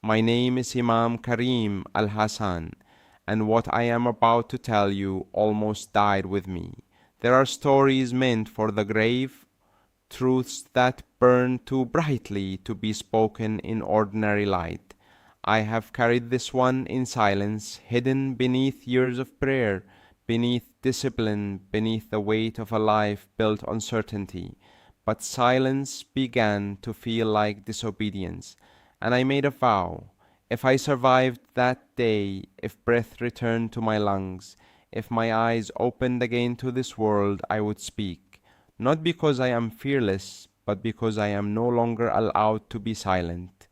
My name is Imam Karim Al Hassan, and what I am about to tell you almost died with me. There are stories meant for the grave, truths that burn too brightly to be spoken in ordinary light. I have carried this one in silence, hidden beneath years of prayer, beneath discipline, beneath the weight of a life built on certainty. But silence began to feel like disobedience, and I made a vow. If I survived that day, if breath returned to my lungs, if my eyes opened again to this world, I would speak. Not because I am fearless, but because I am no longer allowed to be silent.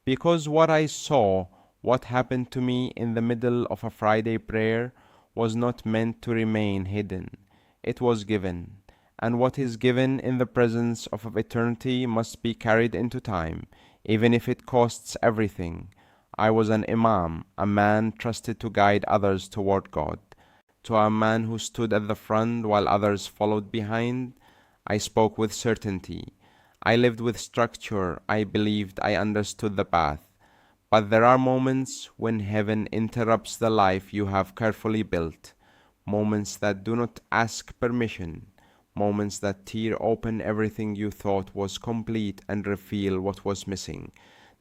Because what I saw, what happened to me in the middle of a Friday prayer, was not meant to remain hidden. It was given. And what is given in the presence of eternity must be carried into time, even if it costs everything. I was an Imam, a man trusted to guide others toward God. To a man who stood at the front while others followed behind, I spoke with certainty. I lived with structure. I believed I understood the path. But there are moments when heaven interrupts the life you have carefully built, moments that do not ask permission, moments that tear open everything you thought was complete and reveal what was missing.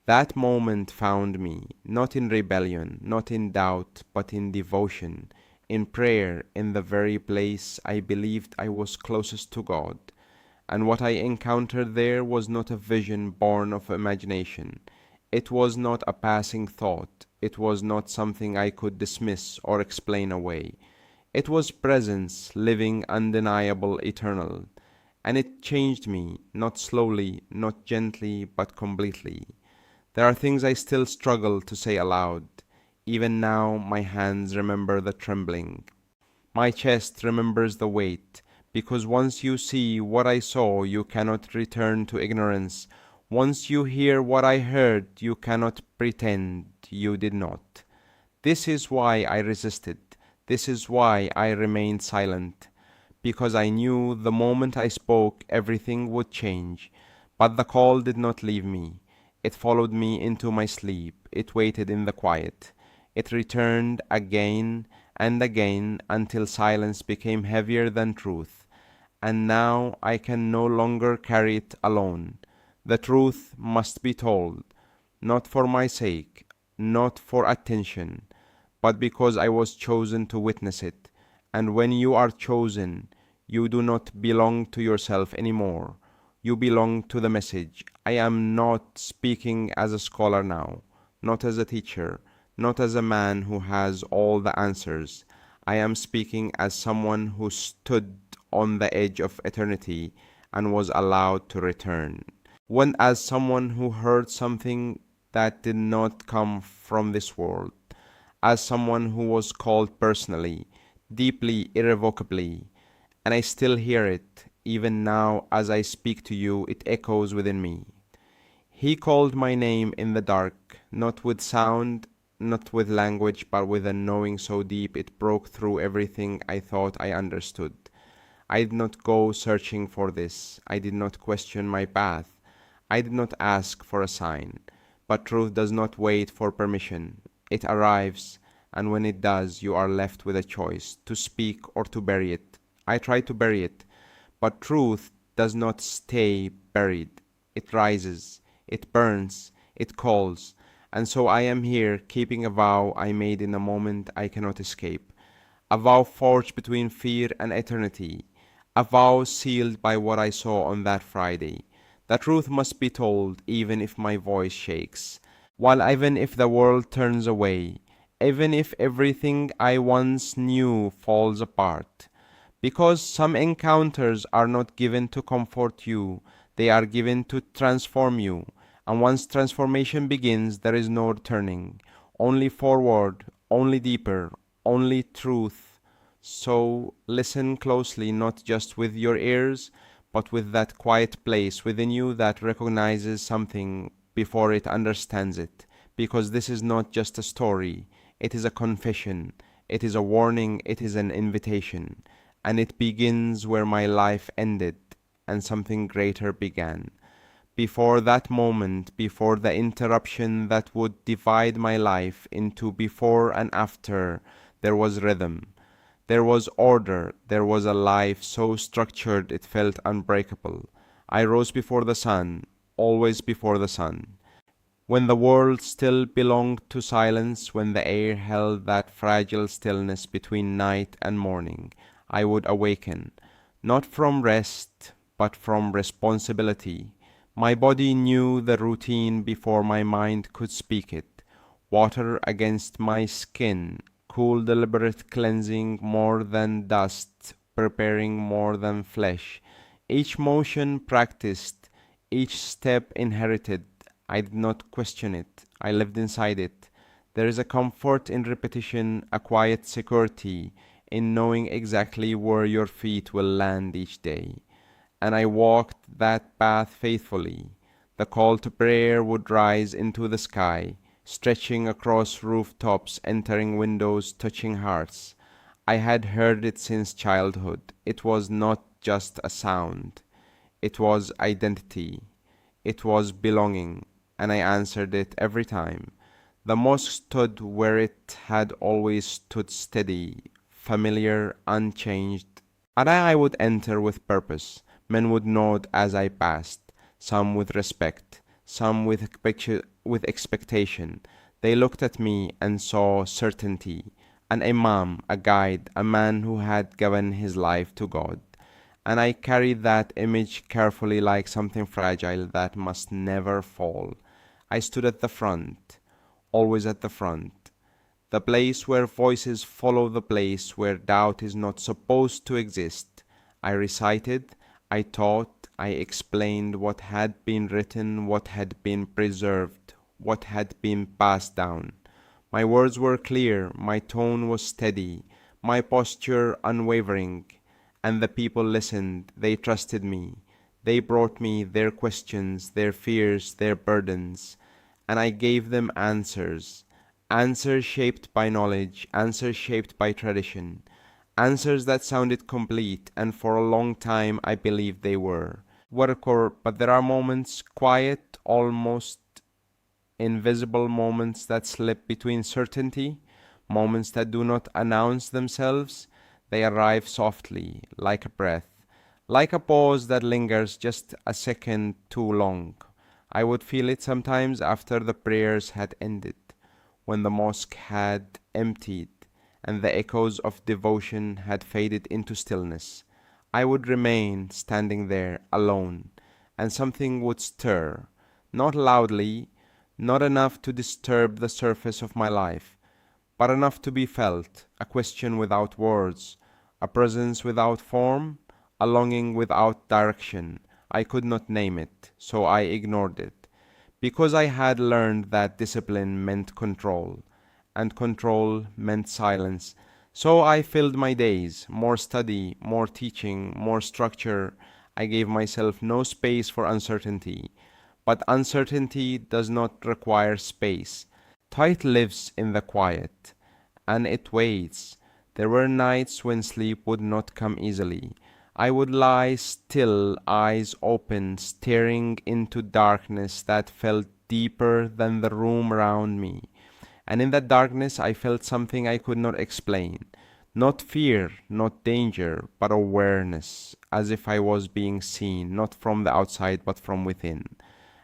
That moment found me, not in rebellion, not in doubt, but in devotion, in prayer, in the very place I believed I was closest to God. And what I encountered there was not a vision born of imagination. It was not a passing thought. It was not something I could dismiss or explain away. It was presence, living, undeniable, eternal. And it changed me, not slowly, not gently, but completely. There are things I still struggle to say aloud. Even now, my hands remember the trembling. My chest remembers the weight, because once you see what I saw, you cannot return to ignorance. Once you hear what I heard, you cannot pretend you did not. This is why I resisted. This is why I remained silent, because I knew the moment I spoke, everything would change. But the call did not leave me. It followed me into my sleep. It waited in the quiet. It returned again and again until silence became heavier than truth. And now I can no longer carry it alone. The truth must be told, not for my sake, not for attention, but because I was chosen to witness it. And when you are chosen, you do not belong to yourself anymore. You belong to the message. I am not speaking as a scholar now, not as a teacher, not as a man who has all the answers. I am speaking as someone who stood on the edge of eternity and was allowed to return. When as someone who heard something that did not come from this world, as someone who was called personally, deeply, irrevocably, and I still hear it. Even now, as I speak to you, it echoes within me. He called my name in the dark, not with sound, not with language, but with a knowing so deep it broke through everything I thought I understood. I did not go searching for this. I did not question my path. I did not ask for a sign. But truth does not wait for permission. It arrives, and when it does, you are left with a choice, to speak or to bury it. I tried to bury it, but truth does not stay buried. It rises, it burns, it calls, and so I am here keeping a vow I made in a moment I cannot escape. A vow forged between fear and eternity. A vow sealed by what I saw on that Friday. The truth must be told even if my voice shakes, while even if the world turns away, even if everything I once knew falls apart. Because some encounters are not given to comfort you, they are given to transform you. And once transformation begins, there is no returning. Only forward, only deeper, only truth. So listen closely, not just with your ears, but with that quiet place within you that recognizes something before it understands it. Because this is not just a story, it is a confession, it is a warning, it is an invitation. And it begins where my life ended and something greater began. before that moment, before the interruption that would divide my life into before and after, there was rhythm. There was order, there was a life so structured it felt unbreakable. I rose before the sun, always before the sun. When the world still belonged to silence, when the air held that fragile stillness between night and morning, I would awaken, not from rest, but from responsibility. My body knew the routine before my mind could speak it. Water against my skin, cool deliberate cleansing more than dust, preparing more than flesh. Each motion practiced, each step inherited. I did not question it. I lived inside it. There is a comfort in repetition, a quiet security in knowing exactly where your feet will land each day. And I walked that path faithfully. The call to prayer would rise into the sky, stretching across rooftops, entering windows, touching hearts. I had heard it since childhood. It was not just a sound, it was identity, it was belonging, and I answered it every time. The mosque stood where it had always stood, steady, familiar, unchanged, and I would enter with purpose. Men would nod as I passed, some with respect, some with expectation. They looked at me and saw certainty, an imam, a guide, a man who had given his life to God. And I carried that image carefully like something fragile that must never fall. I stood at the front, always at the front, the place where voices follow, the place where doubt is not supposed to exist. I recited, I taught, I explained what had been written, what had been preserved, what had been passed down. My words were clear, my tone was steady, my posture unwavering, and the people listened, they trusted me. They brought me their questions, their fears, their burdens, and I gave them answers. Answers shaped by knowledge, answers shaped by tradition, answers that sounded complete, and for a long time I believed they were. But there are moments, quiet, almost invisible moments that slip between certainty, moments that do not announce themselves. They arrive softly, like a breath, like a pause that lingers just a second too long. I would feel it sometimes after the prayers had ended, when the mosque had emptied and the echoes of devotion had faded into stillness. I would remain standing there alone, and something would stir, not loudly, not enough to disturb the surface of my life, but enough to be felt, a question without words, a presence without form, a longing without direction. I could not name it, so I ignored it, because I had learned that discipline meant control, and control meant silence. So I filled my days, more study, more teaching, more structure. I gave myself no space for uncertainty, but uncertainty does not require space. It lives in the quiet, and it waits. There were nights when sleep would not come easily. I would lie still, eyes open, staring into darkness that felt deeper than the room around me. And in that darkness I felt something I could not explain. Not fear, not danger, but awareness, as if I was being seen, not from the outside but from within.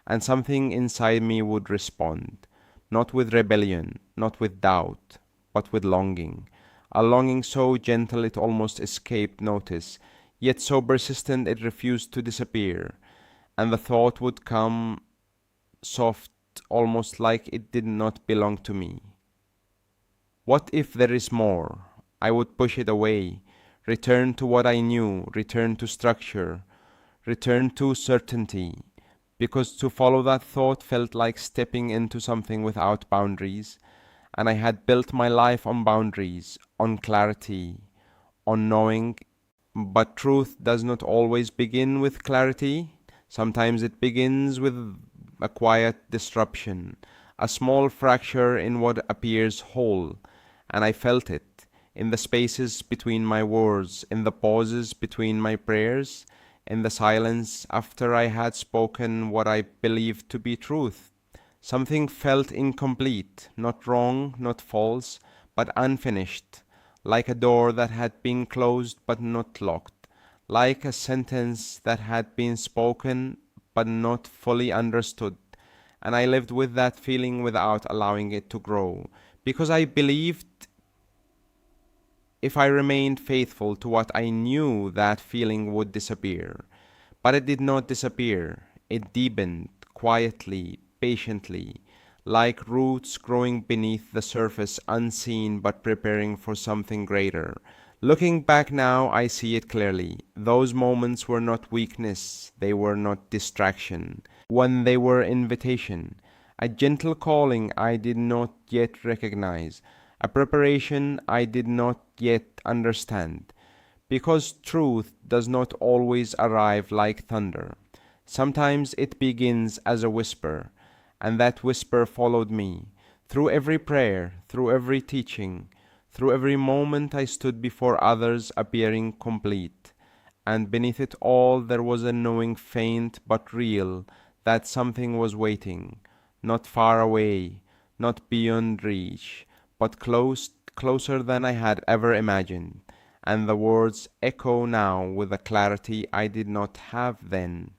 And something inside me would respond, not with rebellion, not with doubt, but with longing. A longing so gentle it almost escaped notice, yet so persistent it refused to disappear. And the thought would come soft, almost like it did not belong to me. What if there is more? I would push it away, return to what I knew, return to structure, return to certainty, because to follow that thought felt like stepping into something without boundaries, and I had built my life on boundaries, on clarity, on knowing. But truth does not always begin with clarity. Sometimes it begins with a quiet disruption, a small fracture in what appears whole, and I felt it in the spaces between my words, in the pauses between my prayers, in the silence after I had spoken what I believed to be truth. Something felt incomplete, not wrong, not false, but unfinished, like a door that had been closed but not locked, like a sentence that had been spoken but not fully understood. And I lived with that feeling without allowing it to grow, because I believed if I remained faithful to what I knew, that feeling would disappear. But it did not disappear. It deepened, quietly, patiently, like roots growing beneath the surface, unseen but preparing for something greater. Looking back now, I see it clearly. Those moments were not weakness, they were not distraction. When they were invitation, a gentle calling I did not yet recognize, a preparation I did not yet understand. Because truth does not always arrive like thunder. Sometimes it begins as a whisper, and that whisper followed me through every prayer, through every teaching, through every moment I stood before others appearing complete. And beneath it all there was a knowing faint but real that something was waiting, not far away, not beyond reach, but closer than I had ever imagined. And the words echo now with a clarity I did not have then.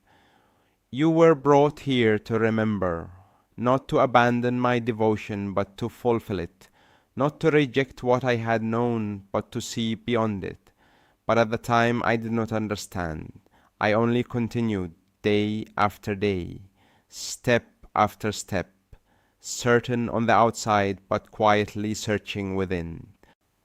You were brought here to remember, not to abandon my devotion, but to fulfill it, not to reject what I had known, but to see beyond it. But at the time I did not understand. I only continued day after day, step after step, certain on the outside, but quietly searching within.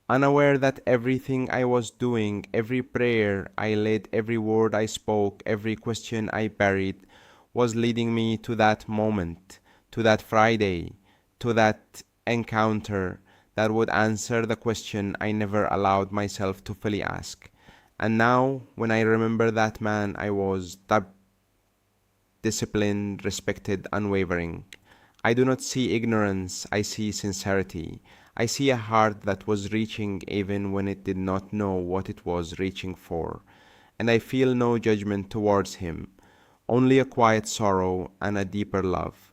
Unaware that everything I was doing, every prayer I led, every word I spoke, every question I buried, was leading me to that moment, to that Friday, to that encounter that would answer the question I never allowed myself to fully ask. And now, when I remember that man, I was disciplined, respected, unwavering. I do not see ignorance, I see sincerity. I see a heart that was reaching even when it did not know what it was reaching for. And I feel no judgment towards him, only a quiet sorrow and a deeper love,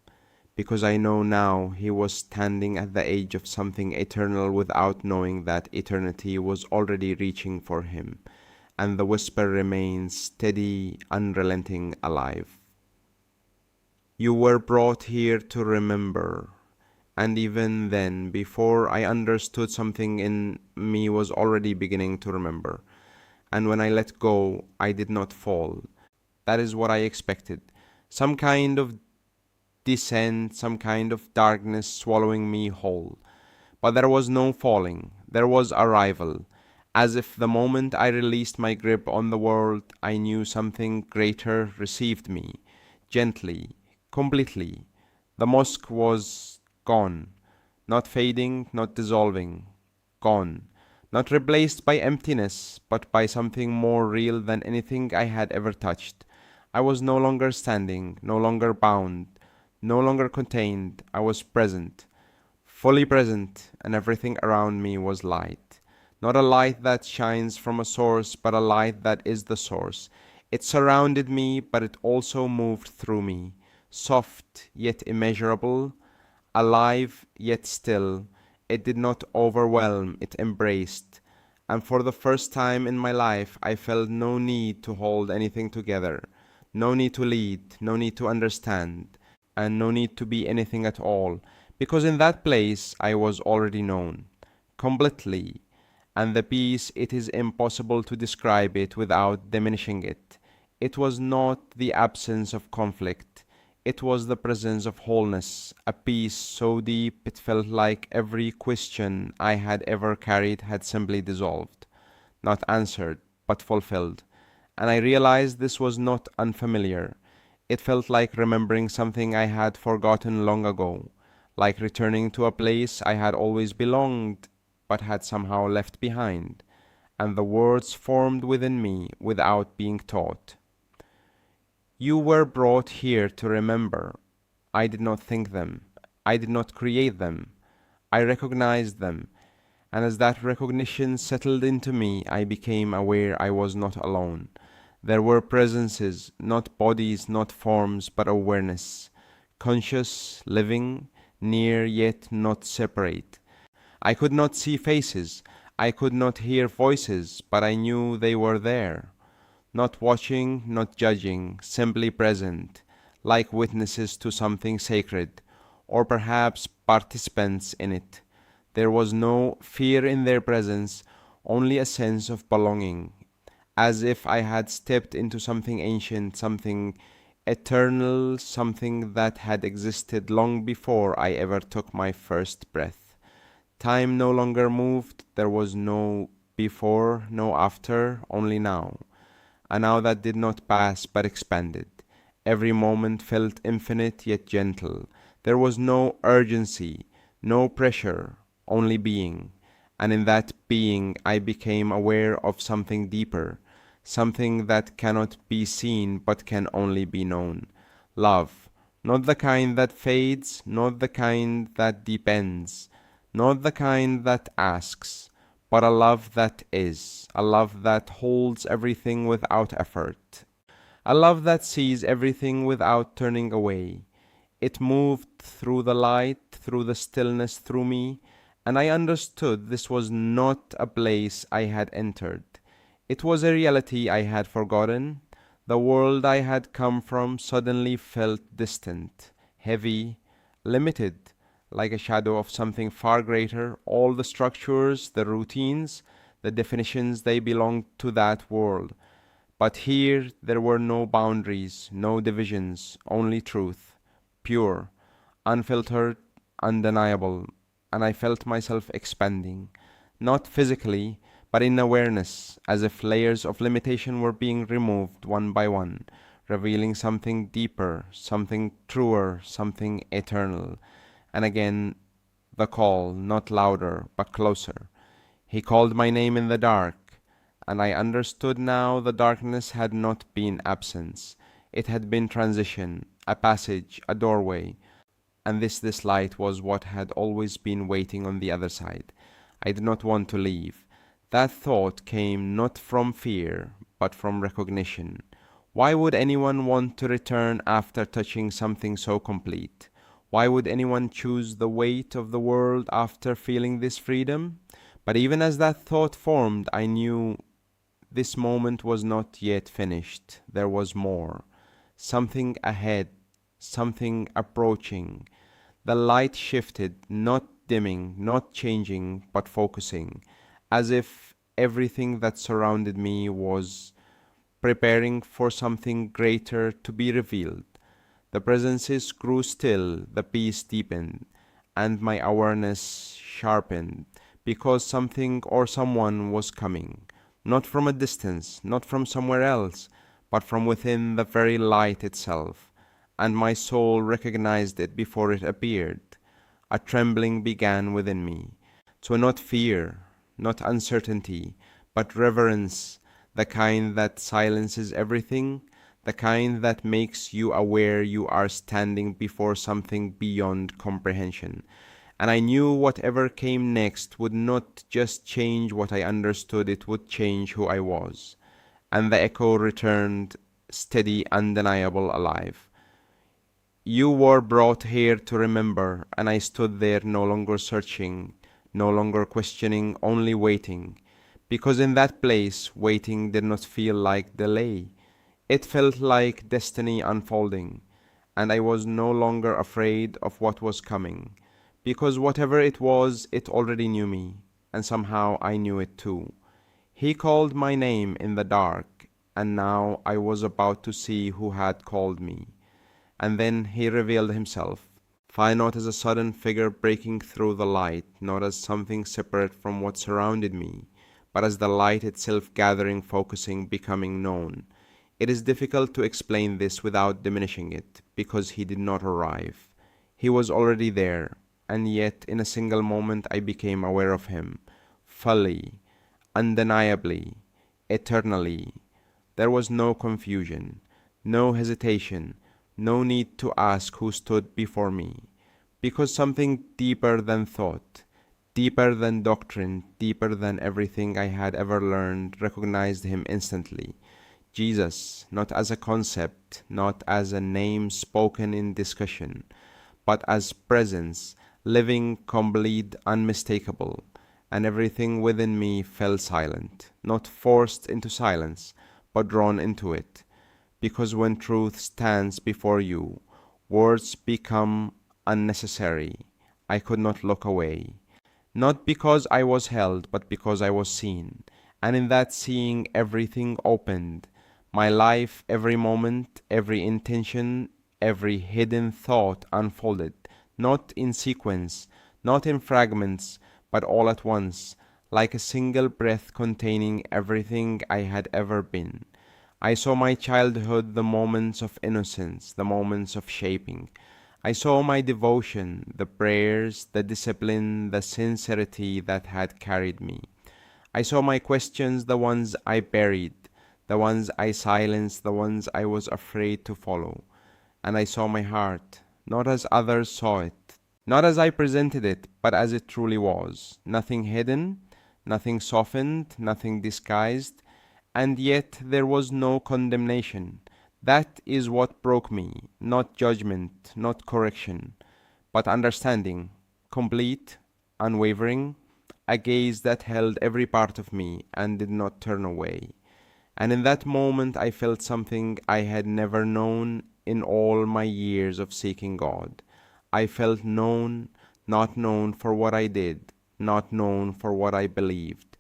because I know now he was standing at the edge of something eternal without knowing that eternity was already reaching for him, and the whisper remains steady, unrelenting, alive. You were brought here to remember. And even then, before I understood, something in me was already beginning to remember. And when I let go, I did not fall. That is what I expected. Some kind of descent, some kind of darkness swallowing me whole. But there was no falling, there was arrival. As if the moment I released my grip on the world, I knew something greater received me, gently, completely. The mosque was gone, not fading, not dissolving, gone, not replaced by emptiness, but by something more real than anything I had ever touched. I was no longer standing, no longer bound, no longer contained. I was present, fully present, and everything around me was light. Not a light that shines from a source, but a light that is the source. It surrounded me, but it also moved through me, soft yet immeasurable, alive yet still. It did not overwhelm, it embraced. And for the first time in my life, I felt no need to hold anything together, no need to lead, no need to understand, and no need to be anything at all, because in that place I was already known, completely, and the peace it is impossible to describe it without diminishing it. It was not the absence of conflict, it was the presence of wholeness, a peace so deep it felt like every question I had ever carried had simply dissolved, not answered, but fulfilled. And I realized this was not unfamiliar. It felt like remembering something I had forgotten long ago, like returning to a place I had always belonged but had somehow left behind, and the words formed within me without being taught. You were brought here to remember. I did not think them. I did not create them. I recognized them, and as that recognition settled into me, I became aware I was not alone, There were presences, not bodies, not forms, but awareness, conscious, living, near yet not separate. I could not see faces, I could not hear voices, but I knew they were there. Not watching, not judging, simply present, like witnesses to something sacred, or perhaps participants in it. There was no fear in their presence, only a sense of belonging, as if I had stepped into something ancient, something eternal, something that had existed long before I ever took my first breath. Time no longer moved, there was no before, no after, only now. A now that did not pass but expanded. Every moment felt infinite yet gentle. There was no urgency, no pressure, only being. And in that being I became aware of something deeper, something that cannot be seen but can only be known. Love, not the kind that fades, not the kind that depends, not the kind that asks, but a love that is, a love that holds everything without effort, a love that sees everything without turning away. It moved through the light, through the stillness, through me, and I understood this was not a place I had entered. It was a reality I had forgotten. The world I had come from suddenly felt distant, heavy, limited, like a shadow of something far greater. All the structures, the routines, the definitions, they belonged to that world. But here there were no boundaries, no divisions, only truth, pure, unfiltered, undeniable, and I felt myself expanding, not physically, but in awareness, as if layers of limitation were being removed one by one, revealing something deeper, something truer, something eternal. And again the call, not louder, but closer. He called my name in the dark, and I understood now the darkness had not been absence. It had been transition, a passage, a doorway, and this light was what had always been waiting on the other side. I did not want to leave. That thought came not from fear, but from recognition. Why would anyone want to return after touching something so complete? Why would anyone choose the weight of the world after feeling this freedom? But even as that thought formed, I knew this moment was not yet finished. There was more. Something ahead, something approaching. The light shifted, not dimming, not changing, but focusing, as if everything that surrounded me was preparing for something greater to be revealed. The presences grew still, the peace deepened, and my awareness sharpened, because something or someone was coming, not from a distance, not from somewhere else, but from within the very light itself, and my soul recognized it before it appeared. A trembling began within me. So not fear, not uncertainty, but reverence, the kind that silences everything, the kind that makes you aware you are standing before something beyond comprehension. And I knew whatever came next would not just change what I understood, it would change who I was. And the echo returned, steady, undeniable, alive. You were brought here to remember, and I stood there no longer searching, no longer questioning, only waiting. Because in that place, waiting did not feel like delay. It felt like destiny unfolding, and I was no longer afraid of what was coming. Because whatever it was, it already knew me, and somehow I knew it too. He called my name in the dark, and now I was about to see who had called me. And then he revealed himself, not as a sudden figure breaking through the light, not as something separate from what surrounded me, but as the light itself gathering, focusing, becoming known. It is difficult to explain this without diminishing it, because he did not arrive. He was already there, and yet in a single moment I became aware of him, fully, undeniably, eternally. There was no confusion, no hesitation, no need to ask who stood before me, because something deeper than thought, deeper than doctrine, deeper than everything I had ever learned, recognized him instantly. Jesus, not as a concept, not as a name spoken in discussion, but as presence, living, complete, unmistakable, and everything within me fell silent, not forced into silence, but drawn into it, because when truth stands before you, words become unnecessary. I could not look away, not because I was held, but because I was seen. And in that seeing, everything opened. My life, every moment, every intention, every hidden thought unfolded, not in sequence, not in fragments, but all at once, like a single breath containing everything I had ever been. I saw my childhood, the moments of innocence, the moments of shaping. I saw my devotion, the prayers, the discipline, the sincerity that had carried me. I saw my questions, the ones I buried, the ones I silenced, the ones I was afraid to follow. And I saw my heart, not as others saw it, not as I presented it, but as it truly was. Nothing hidden, nothing softened, nothing disguised, and yet there was no condemnation. That is what broke me, not judgment, not correction, but understanding, complete, unwavering, a gaze that held every part of me and did not turn away. And in that moment I felt something I had never known in all my years of seeking God. I felt known, not known for what I did, not known for what I believed,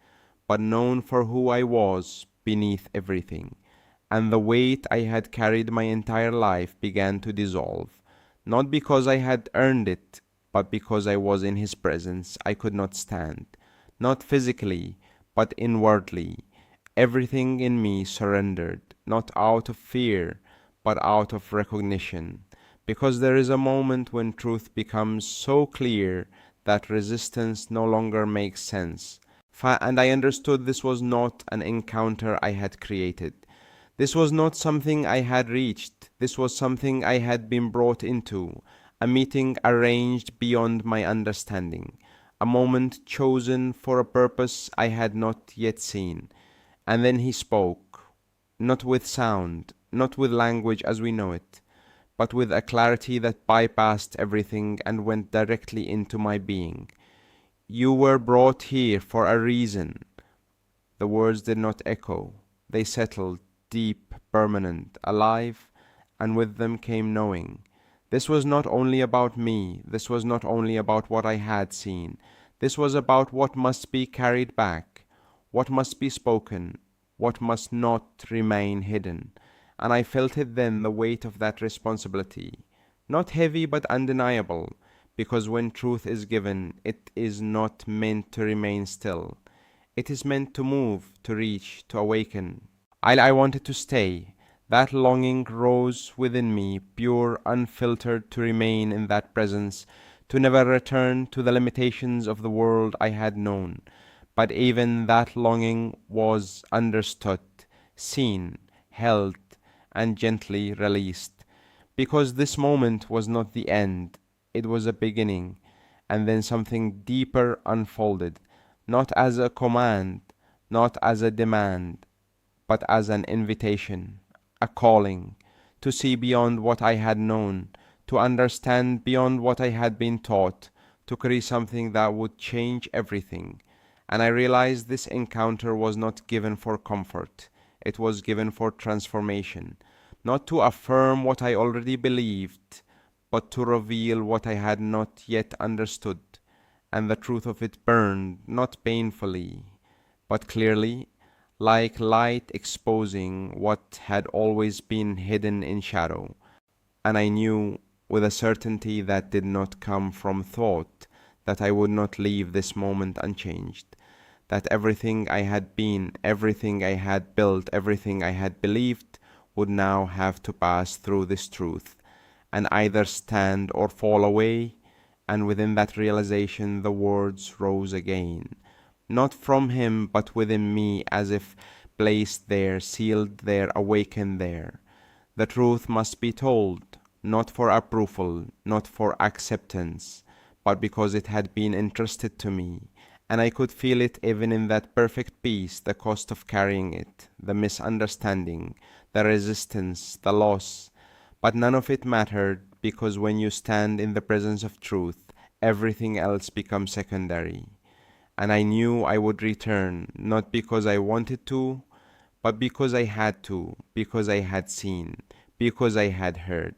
but known for who I was beneath everything. And the weight I had carried my entire life began to dissolve, not because I had earned it, but because I was in His presence. I could not stand, not physically, but inwardly. Everything in me surrendered, not out of fear, but out of recognition, because there is a moment when truth becomes so clear that resistance no longer makes sense. And I understood this was not an encounter I had created. This was not something I had reached. This was something I had been brought into, a meeting arranged beyond my understanding, a moment chosen for a purpose I had not yet seen. And then He spoke, not with sound, not with language as we know it, but with a clarity that bypassed everything and went directly into my being. You were brought here for a reason. The words did not echo. They settled, deep, permanent, alive, and with them came knowing. This was not only about me. This was not only about what I had seen. This was about what must be carried back, what must be spoken, what must not remain hidden. And I felt it then, the weight of that responsibility. Not heavy but undeniable, because when truth is given, it is not meant to remain still. It is meant to move, to reach, to awaken. I wanted to stay. That longing rose within me, pure, unfiltered, to remain in that presence, to never return to the limitations of the world I had known. But even that longing was understood, seen, held, and gently released, because this moment was not the end, it was a beginning, and then something deeper unfolded, not as a command, not as a demand, but as an invitation, a calling, to see beyond what I had known, to understand beyond what I had been taught, to create something that would change everything. And I realized this encounter was not given for comfort, it was given for transformation, not to affirm what I already believed, but to reveal what I had not yet understood. And the truth of it burned, not painfully, but clearly, like light exposing what had always been hidden in shadow. And I knew with a certainty that did not come from thought that I would not leave this moment unchanged, that everything I had been, everything I had built, everything I had believed would now have to pass through this truth, and either stand or fall away. And within that realization the words rose again, not from Him but within me, as if placed there, sealed there, awakened there. The truth must be told, not for approval, not for acceptance, but because it had been entrusted to me, and I could feel it even in that perfect peace, the cost of carrying it, the misunderstanding, the resistance, the loss. But none of it mattered, because when you stand in the presence of truth, everything else becomes secondary. And I knew I would return, not because I wanted to, but because I had to, because I had seen, because I had heard.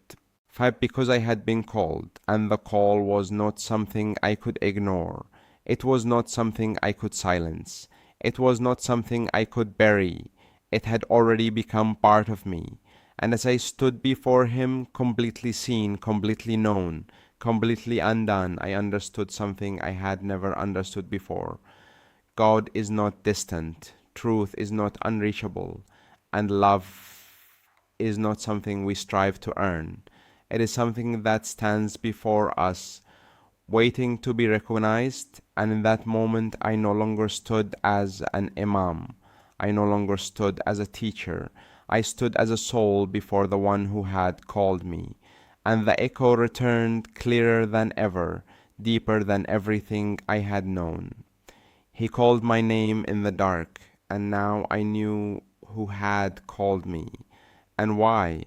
Five, because I had been called, and the call was not something I could ignore. It was not something I could silence. It was not something I could bury. It had already become part of me. And as I stood before him, completely seen, completely known, completely undone, I understood something I had never understood before. God is not distant, truth is not unreachable, and love is not something we strive to earn. It is something that stands before us, waiting to be recognized, and in that moment I no longer stood as an Imam. I no longer stood as a teacher. I stood as a soul before the one who had called me. And the echo returned clearer than ever, deeper than everything I had known. He called my name in the dark, and now I knew who had called me, and why.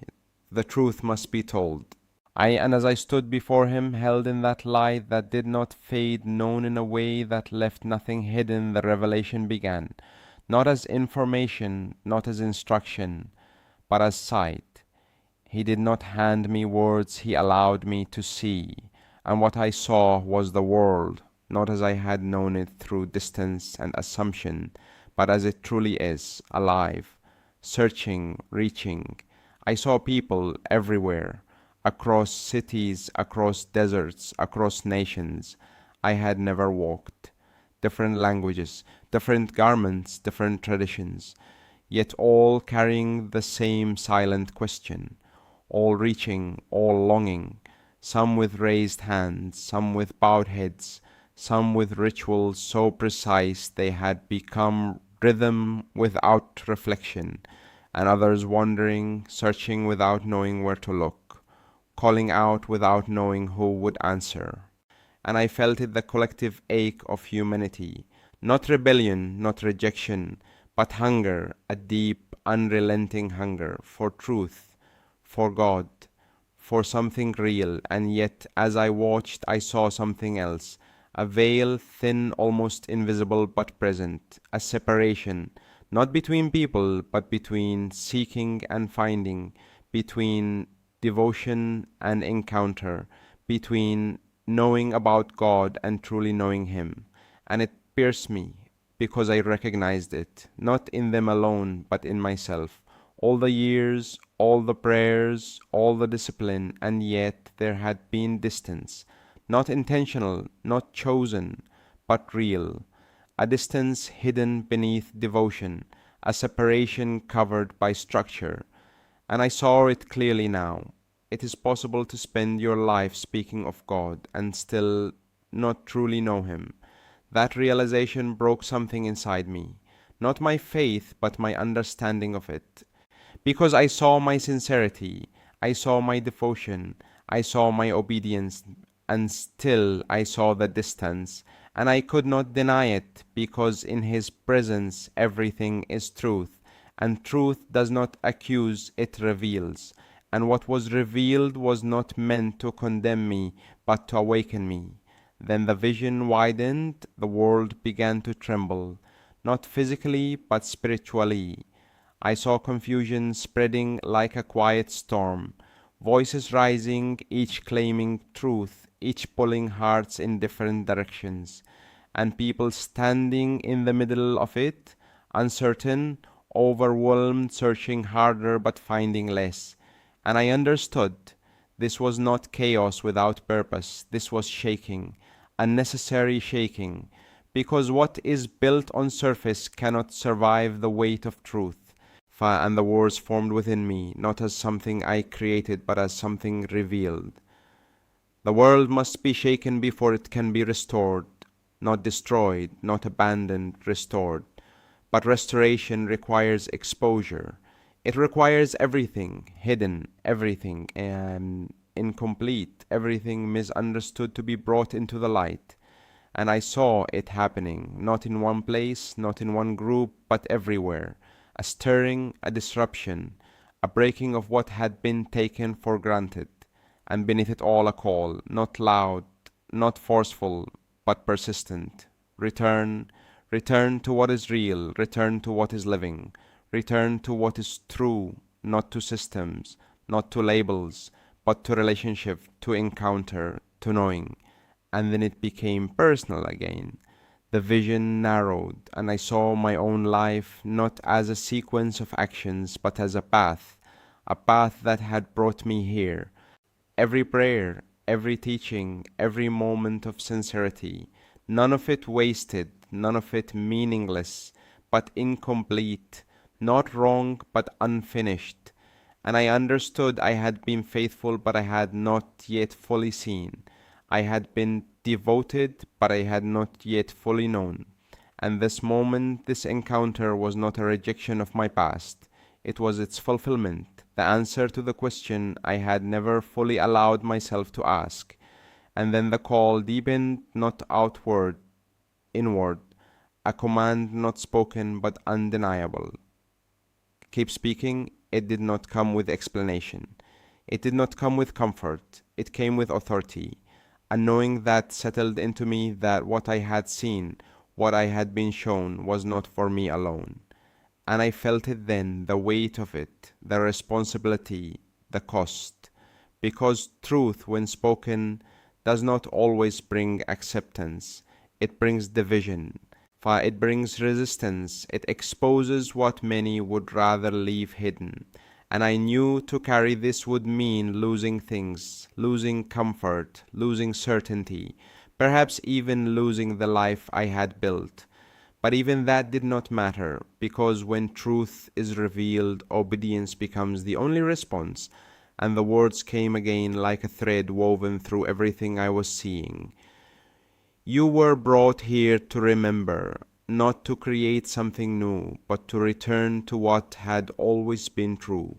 The truth must be told. And as I stood before him, held in that light that did not fade, known in a way that left nothing hidden, the revelation began, not as information, not as instruction, but as sight. He did not hand me words, he allowed me to see, and what I saw was the world, not as I had known it through distance and assumption, but as it truly is, alive, searching, reaching. I saw people everywhere, across cities, across deserts, across nations I had never walked, different languages, different garments, different traditions, yet all carrying the same silent question, all reaching, all longing, some with raised hands, some with bowed heads, some with rituals so precise they had become rhythm without reflection, and others wandering, searching without knowing where to look, calling out without knowing who would answer. And I felt it, the collective ache of humanity, not rebellion, not rejection, but hunger, a deep, unrelenting hunger for truth, for God, for something real. And yet, as I watched, I saw something else, a veil, thin, almost invisible, but present, a separation, not between people, but between seeking and finding, between devotion and encounter, between knowing about God and truly knowing Him. And it pierced me because I recognized it, not in them alone, but in myself. All the years, all the prayers, all the discipline, and yet there had been distance, not intentional, not chosen, but real, a distance hidden beneath devotion, a separation covered by structure. And I saw it clearly now. It is possible to spend your life speaking of God and still not truly know Him. That realization broke something inside me, not my faith, but my understanding of it. Because I saw my sincerity, I saw my devotion, I saw my obedience, and still I saw the distance, and I could not deny it, because in His presence everything is truth, and truth does not accuse, it reveals. And what was revealed was not meant to condemn me, but to awaken me. Then the vision widened, the world began to tremble, not physically, but spiritually. I saw confusion spreading like a quiet storm, voices rising, each claiming truth, each pulling hearts in different directions, and people standing in the middle of it, uncertain, overwhelmed, searching harder but finding less. And I understood. This was not chaos without purpose, this was shaking, unnecessary shaking, because what is built on surface cannot survive the weight of truth. And the words formed within me, not as something I created, but as something revealed. The world must be shaken before it can be restored, not destroyed, not abandoned, restored. But restoration requires exposure. It requires everything hidden, everything incomplete, everything misunderstood to be brought into the light. and I saw it happening, not in one place, not in one group, but everywhere. A stirring, a disruption, a breaking of what had been taken for granted, and beneath it all a call, not loud, not forceful, but persistent. Return, return to what is real, return to what is living, return to what is true, not to systems, not to labels, but to relationship, to encounter, to knowing. And then it became personal again. The vision narrowed, and I saw my own life not as a sequence of actions, but as a path that had brought me here. Every prayer, every teaching, every moment of sincerity, none of it wasted, none of it meaningless, but incomplete, not wrong, but unfinished. And I understood I had been faithful, but I had not yet fully seen. I had been devoted, but I had not yet fully known. And this moment, this encounter was not a rejection of my past. It was its fulfillment, the answer to the question I had never fully allowed myself to ask. And then the call deepened, not outward, inward, a command not spoken but undeniable. Keep speaking. It did not come with explanation. It did not come with comfort. It came with authority, a knowing that settled into me that what I had seen, what I had been shown, was not for me alone. And I felt it then, the weight of it, the responsibility, the cost. Because truth, when spoken, does not always bring acceptance. It brings division, for it brings resistance. It exposes what many would rather leave hidden. And I knew to carry this would mean losing things, losing comfort, losing certainty, perhaps even losing the life I had built. But even that did not matter, because when truth is revealed, obedience becomes the only response, and the words came again like a thread woven through everything I was seeing. You were brought here to remember, not to create something new, but to return to what had always been true,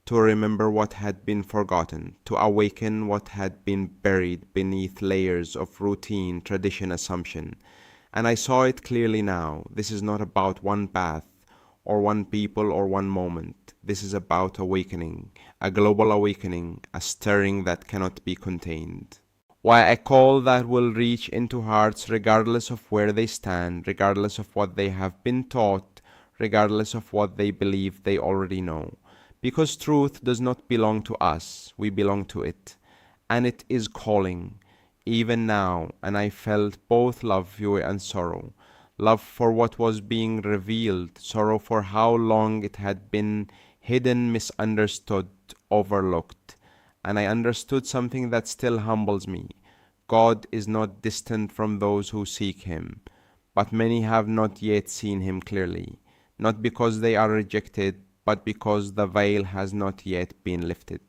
to remember what had been forgotten, to awaken what had been buried beneath layers of routine, tradition, assumption. And I saw it clearly now. This is not about one path, or one people, or one moment. This is about awakening, a global awakening, a stirring that cannot be contained. Why, a call that will reach into hearts regardless of where they stand, regardless of what they have been taught, regardless of what they believe they already know. Because truth does not belong to us, we belong to it. And it is calling, even now, and I felt both love, joy, and sorrow. Love for what was being revealed, sorrow for how long it had been hidden, misunderstood, overlooked. And I understood something that still humbles me. God is not distant from those who seek Him, but many have not yet seen Him clearly, not because they are rejected, but because the veil has not yet been lifted.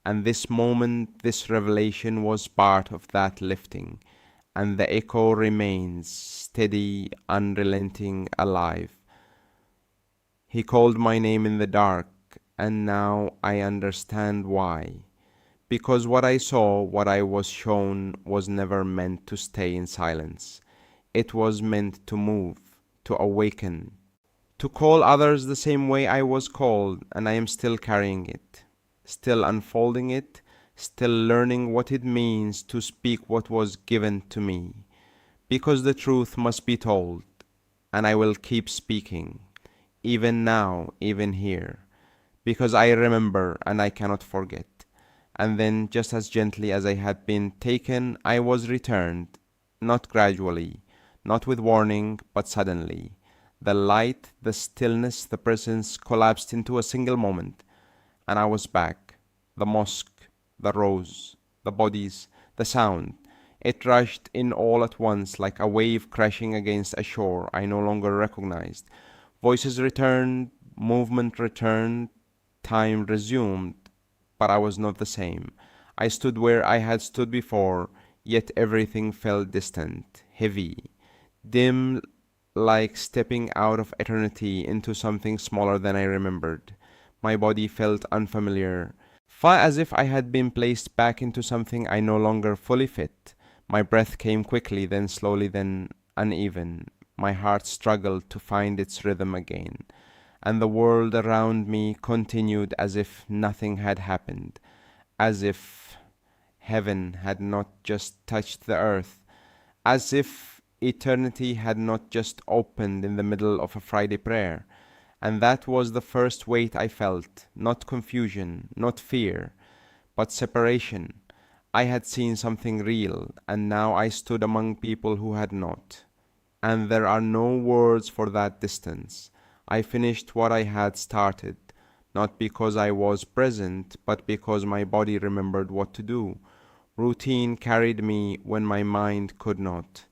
And this moment, this revelation was part of that lifting, and the echo remains steady, unrelenting, alive. He called my name in the dark, and now I understand why. Because what I saw, what I was shown, was never meant to stay in silence. It was meant to move, to awaken, to call others the same way I was called, and I am still carrying it, still unfolding it, still learning what it means to speak what was given to me. Because the truth must be told, and I will keep speaking, even now, even here, because I remember and I cannot forget. And then, just as gently as I had been taken, I was returned, not gradually, not with warning, but suddenly. The light, the stillness, the presence collapsed into a single moment, and I was back. The mosque, the rose, the bodies, the sound. It rushed in all at once, like a wave crashing against a shore I no longer recognized. Voices returned, movement returned, time resumed, but I was not the same. I stood where I had stood before, yet everything felt distant, heavy, dim, like stepping out of eternity into something smaller than I remembered. My body felt unfamiliar, far as if I had been placed back into something I no longer fully fit. My breath came quickly, then slowly, then uneven. My heart struggled to find its rhythm again, and the world around me continued as if nothing had happened, as if heaven had not just touched the earth, as if eternity had not just opened in the middle of a Friday prayer. And that was the first weight I felt, not confusion, not fear, but separation. I had seen something real, and now I stood among people who had not. And there are no words for that distance. I finished what I had started, not because I was present, but because my body remembered what to do. Routine carried me when my mind could not,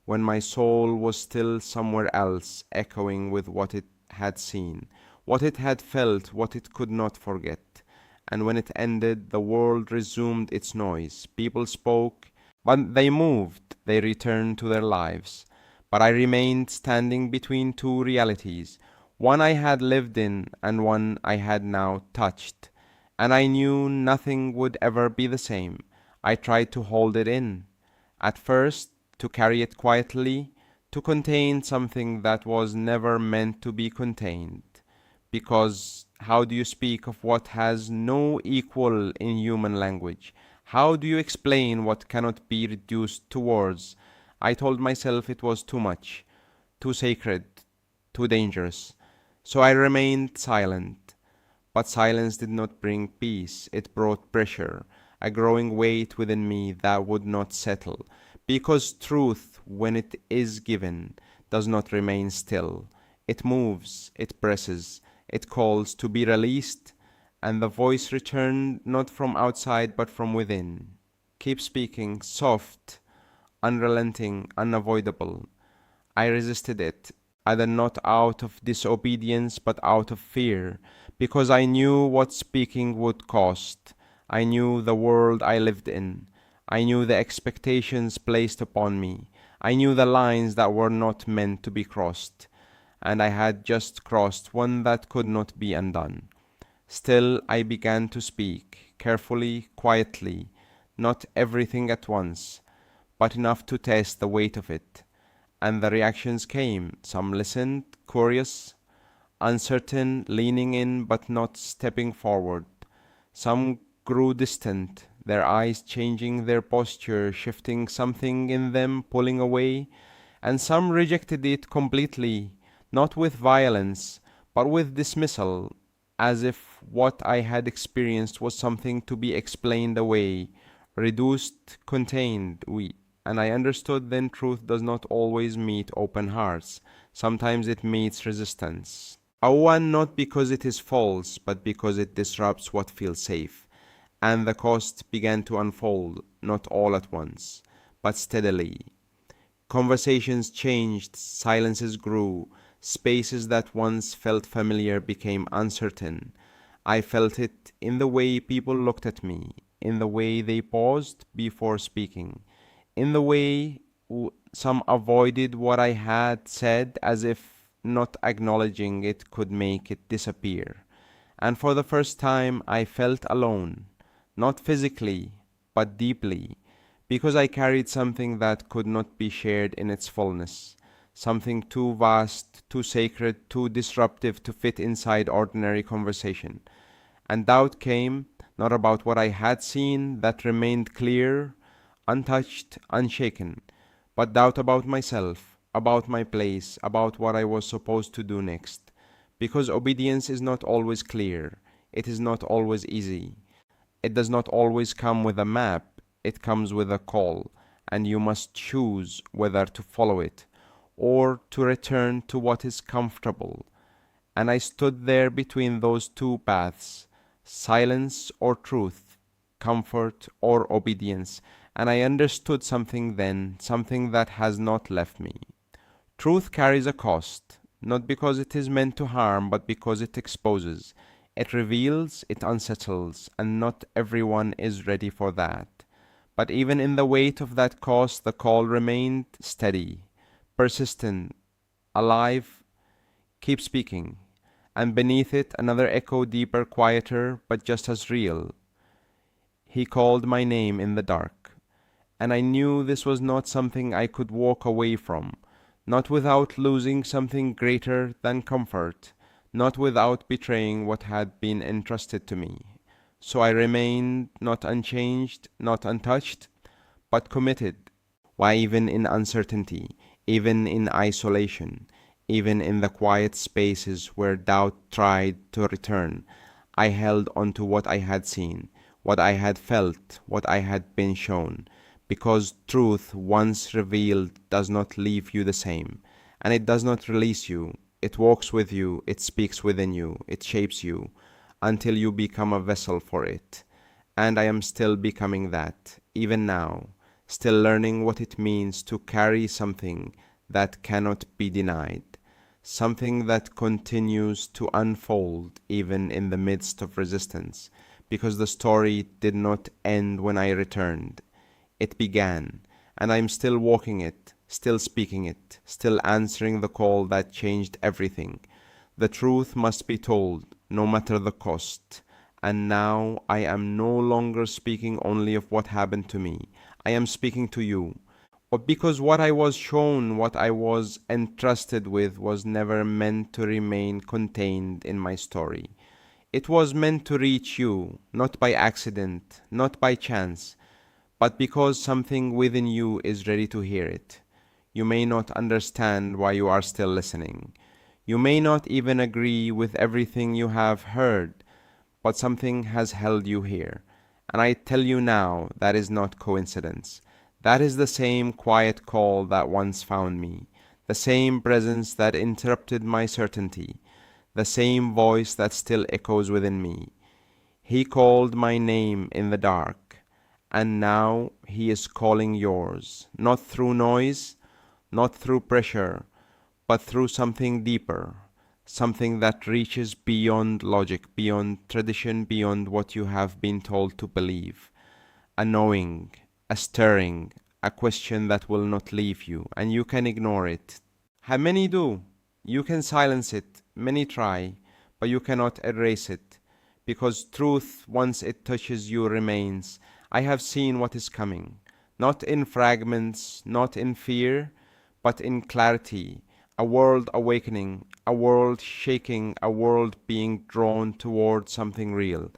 when my soul was still somewhere else, echoing with what it had seen, what it had felt, what it could not forget. And when it ended, the world resumed its noise. People spoke, but they moved, they returned to their lives. But I remained standing between two realities, one I had lived in and one I had now touched, and I knew nothing would ever be the same. I tried to hold it in, at first, to carry it quietly, to contain something that was never meant to be contained. Because how do you speak of what has no equal in human language? How do you explain what cannot be reduced to words? I told myself it was too much, too sacred, too dangerous. So I remained silent. But silence did not bring peace, it brought pressure, a growing weight within me that would not settle. Because truth, when it is given, does not remain still. It moves, it presses, it calls to be released, and the voice returned not from outside but from within. Keep speaking, soft, unrelenting, unavoidable. I resisted it, either not out of disobedience but out of fear, because I knew what speaking would cost. I knew the world I lived in. I knew the expectations placed upon me. I knew the lines that were not meant to be crossed, and I had just crossed one that could not be undone. Still I began to speak, carefully, quietly, not everything at once, but enough to test the weight of it. And the reactions came. Some listened, curious, uncertain, leaning in but not stepping forward. Some grew distant, their eyes changing, their posture shifting, something in them pulling away, and some rejected it completely, not with violence, but with dismissal, as if what I had experienced was something to be explained away, reduced, contained. And I understood then truth does not always meet open hearts. Sometimes it meets resistance. A one not because it is false, but because it disrupts what feels safe. And the cost began to unfold, not all at once, but steadily. Conversations changed, silences grew, spaces that once felt familiar became uncertain. I felt it in the way people looked at me, in the way they paused before speaking, in the way some avoided what I had said as if not acknowledging it could make it disappear. And for the first time I felt alone, not physically, but deeply, because I carried something that could not be shared in its fullness, something too vast, too sacred, too disruptive to fit inside ordinary conversation. And doubt came, not about what I had seen, that remained clear, untouched, unshaken, but doubt about myself, about my place, about what I was supposed to do next. Because obedience is not always clear, it is not always easy, it does not always come with a map, it comes with a call, and you must choose whether to follow it or to return to what is comfortable. And I stood there between those two paths, silence or truth, comfort or obedience, and I understood something then, something that has not left me. Truth carries a cost, not because it is meant to harm, but because it exposes. It reveals, it unsettles, and not everyone is ready for that. But even in the weight of that cost, the call remained steady, persistent, alive. Keep speaking. And beneath it, another echo, deeper, quieter, but just as real. He called my name in the dark. and I knew this was not something I could walk away from, not without losing something greater than comfort, not without betraying what had been entrusted to me. So I remained not unchanged, not untouched, but committed. Why, even in uncertainty, even in isolation, even in the quiet spaces where doubt tried to return, I held on to what I had seen, what I had felt, what I had been shown, because truth once revealed does not leave you the same, and it does not release you. It walks with you, it speaks within you, it shapes you, until you become a vessel for it. And I am still becoming that, even now, still learning what it means to carry something that cannot be denied, something that continues to unfold even in the midst of resistance, because the story did not end when I returned. It began, and I am still walking it, still speaking it, still answering the call that changed everything. The truth must be told, no matter the cost. And now I am no longer speaking only of what happened to me. I am speaking to you. But because what I was shown, what I was entrusted with, was never meant to remain contained in my story. It was meant to reach you, not by accident, not by chance, but because something within you is ready to hear it. You may not understand why you are still listening. You may not even agree with everything you have heard, but something has held you here. And I tell you now, that is not coincidence. That is the same quiet call that once found me, the same presence that interrupted my certainty, the same voice that still echoes within me. He called my name in the dark, and now he is calling yours, not through noise, not through pressure, but through something deeper, something that reaches beyond logic, beyond tradition, beyond what you have been told to believe. A knowing, a stirring, a question that will not leave you, and you can ignore it. How many do? You can silence it, many try, but you cannot erase it, because truth, once it touches you, remains. I have seen what is coming, not in fragments, not in fear, but in clarity, a world awakening, a world shaking, a world being drawn toward something real.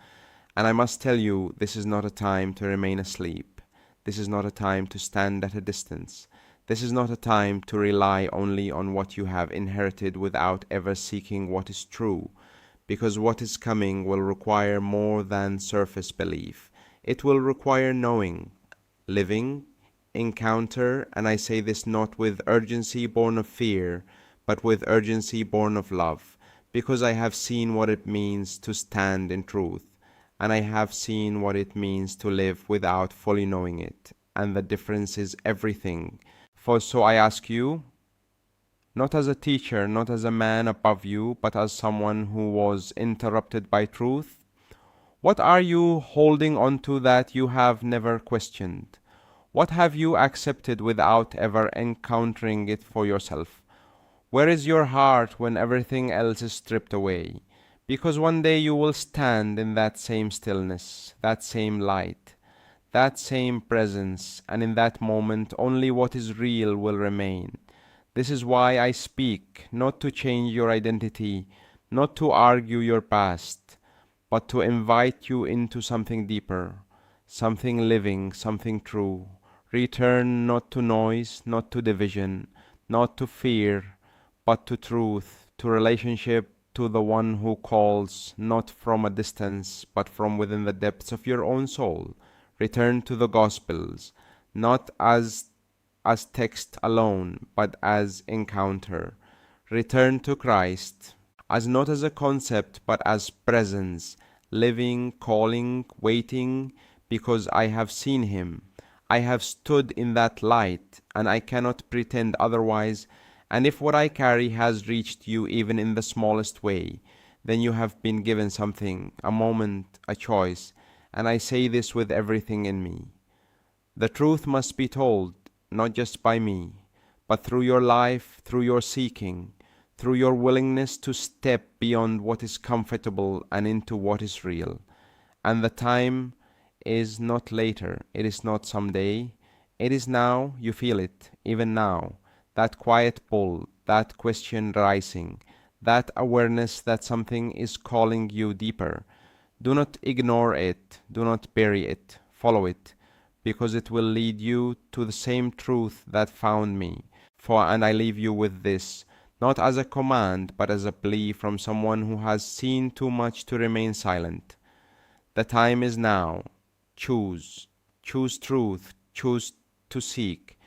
And I must tell you, this is not a time to remain asleep. This is not a time to stand at a distance. This is not a time to rely only on what you have inherited without ever seeking what is true, because what is coming will require more than surface belief. It will require knowing, living, encounter, and I say this not with urgency born of fear, but with urgency born of love, because I have seen what it means to stand in truth, and I have seen what it means to live without fully knowing it, and the difference is everything. For so I ask you, not as a teacher, not as a man above you, but as someone who was interrupted by truth, what are you holding on to that you have never questioned? What have you accepted without ever encountering it for yourself? Where is your heart when everything else is stripped away? Because one day you will stand in that same stillness, that same light, that same presence, and in that moment only what is real will remain. This is why I speak, not to change your identity, not to argue your past, but to invite you into something deeper, something living, something true. Return not to noise, not to division, not to fear, but to truth, to relationship, to the one who calls, not from a distance, but from within the depths of your own soul. Return to the Gospels, not as text alone, but as encounter. Return to Christ, as not as a concept, but as presence, living, calling, waiting, because I have seen him. I have stood in that light, and I cannot pretend otherwise. And if what I carry has reached you even in the smallest way, then you have been given something, a moment, a choice, and I say this with everything in me. The truth must be told, not just by me, but through your life, through your seeking, through your willingness to step beyond what is comfortable and into what is real. And the time is not later, it is not someday, It is now, you feel it, even now, that quiet pull, that question rising, that awareness that something is calling you deeper. Do not ignore it, do not bury it, follow it, because it will lead you to the same truth that found me. And I leave you with this, not as a command, but as a plea from someone who has seen too much to remain silent. The time is now. Choose. Choose truth. Choose to seek.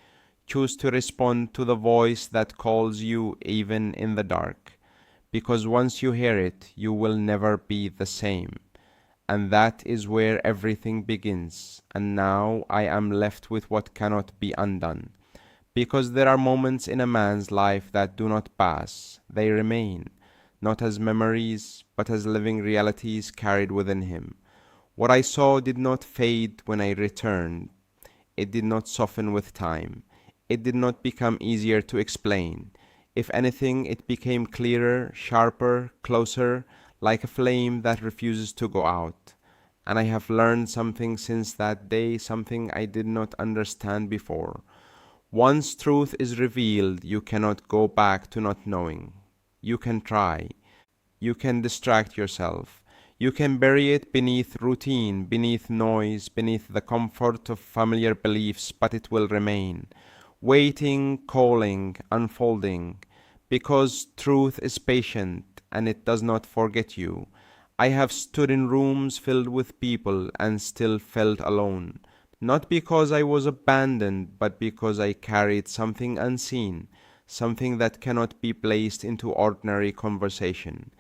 Choose to respond to the voice that calls you even in the dark. Because once you hear it, you will never be the same. And that is where everything begins. And now I am left with what cannot be undone. Because there are moments in a man's life that do not pass, they remain, not as memories, but as living realities carried within him. What I saw did not fade when I returned. It did not soften with time. It did not become easier to explain. If anything, it became clearer, sharper, closer, like a flame that refuses to go out. And I have learned something since that day, something I did not understand before. Once truth is revealed, you cannot go back to not knowing. You can try. You can distract yourself. You can bury it beneath routine, beneath noise, beneath the comfort of familiar beliefs, but it will remain, waiting, calling, unfolding, because truth is patient and it does not forget you. I have stood in rooms filled with people and still felt alone, not because I was abandoned, but because I carried something unseen, something that cannot be placed into ordinary conversation.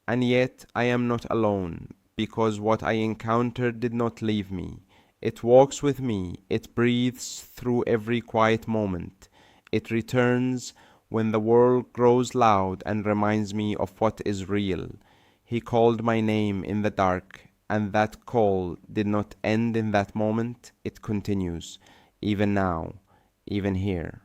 And yet I am not alone, because what I encountered did not leave me. It walks with me, it breathes through every quiet moment. It returns when the world grows loud and reminds me of what is real. He called my name in the dark, and that call did not end in that moment, it continues, even now, even here.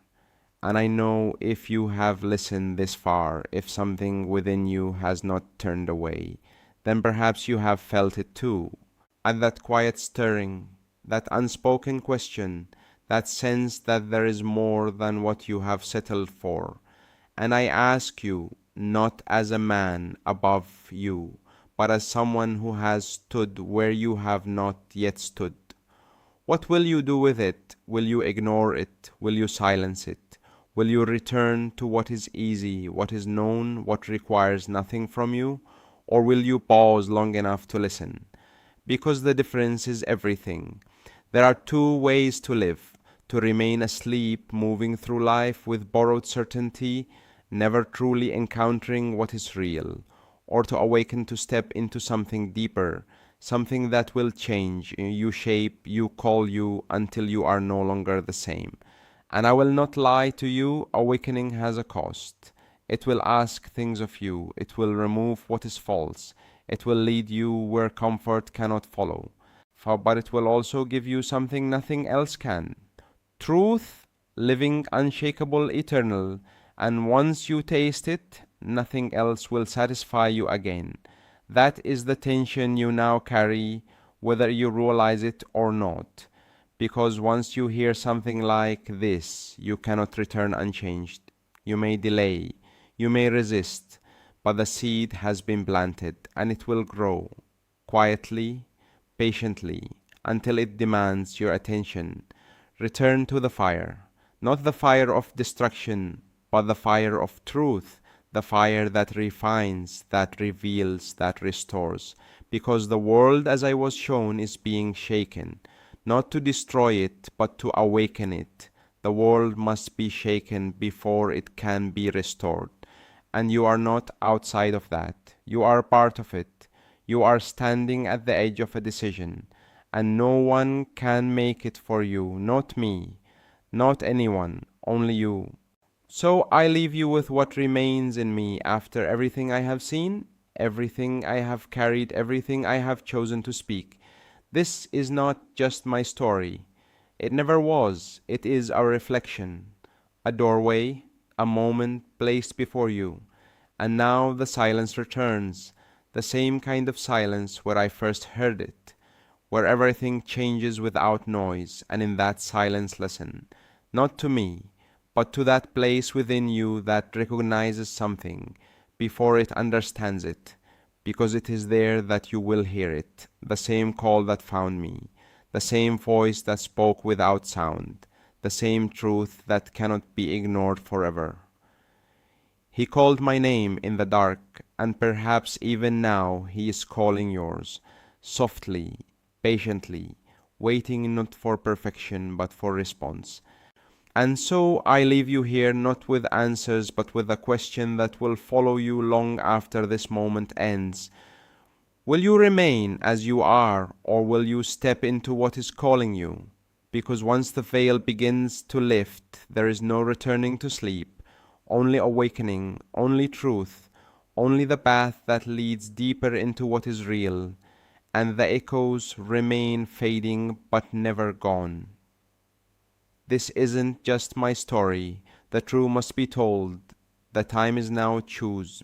And I know if you have listened this far, if something within you has not turned away, then perhaps you have felt it too. And that quiet stirring, that unspoken question, that sense that there is more than what you have settled for. And I ask you, not as a man above you, but as someone who has stood where you have not yet stood. What will you do with it? Will you ignore it? Will you silence it? Will you return to what is easy, what is known, what requires nothing from you? Or will you pause long enough to listen? Because the difference is everything. There are two ways to live: to remain asleep, moving through life with borrowed certainty, never truly encountering what is real, or to awaken to step into something deeper, something that will change you, shape you, call you until you are no longer the same. And I will not lie to you, awakening has a cost. It will ask things of you, it will remove what is false, it will lead you where comfort cannot follow. But it will also give you something nothing else can: truth, living, unshakable, eternal. And once you taste it, nothing else will satisfy you again. That is the tension you now carry, whether you realize it or not. Because once you hear something like this, you cannot return unchanged. You may delay, you may resist, but the seed has been planted, and it will grow, quietly, patiently, until it demands your attention. Return to the fire, not the fire of destruction, but the fire of truth, the fire that refines, that reveals, that restores. Because the world, as I was shown, is being shaken, not to destroy it, but to awaken it. The world must be shaken before it can be restored. And you are not outside of that. You are part of it. You are standing at the edge of a decision, and no one can make it for you, not me, not anyone, only you. So I leave you with what remains in me after everything I have seen, everything I have carried, everything I have chosen to speak. This is not just my story. It never was. It is a reflection, a doorway, a moment placed before you. And now the silence returns, the same kind of silence where I first heard it, where everything changes without noise, and in that silence listen, not to me, but to that place within you that recognizes something before it understands it, because it is there that you will hear it, the same call that found me, the same voice that spoke without sound, the same truth that cannot be ignored forever. He called my name in the dark, and perhaps even now he is calling yours, softly, patiently, waiting not for perfection but for response. And so I leave you here not with answers but with a question that will follow you long after this moment ends. Will you remain as you are, or will you step into what is calling you? Because once the veil begins to lift, there is no returning to sleep, only awakening, only truth, only the path that leads deeper into what is real, and the echoes remain fading but never gone. This isn't just my story, the truth must be told. The time is now. Choose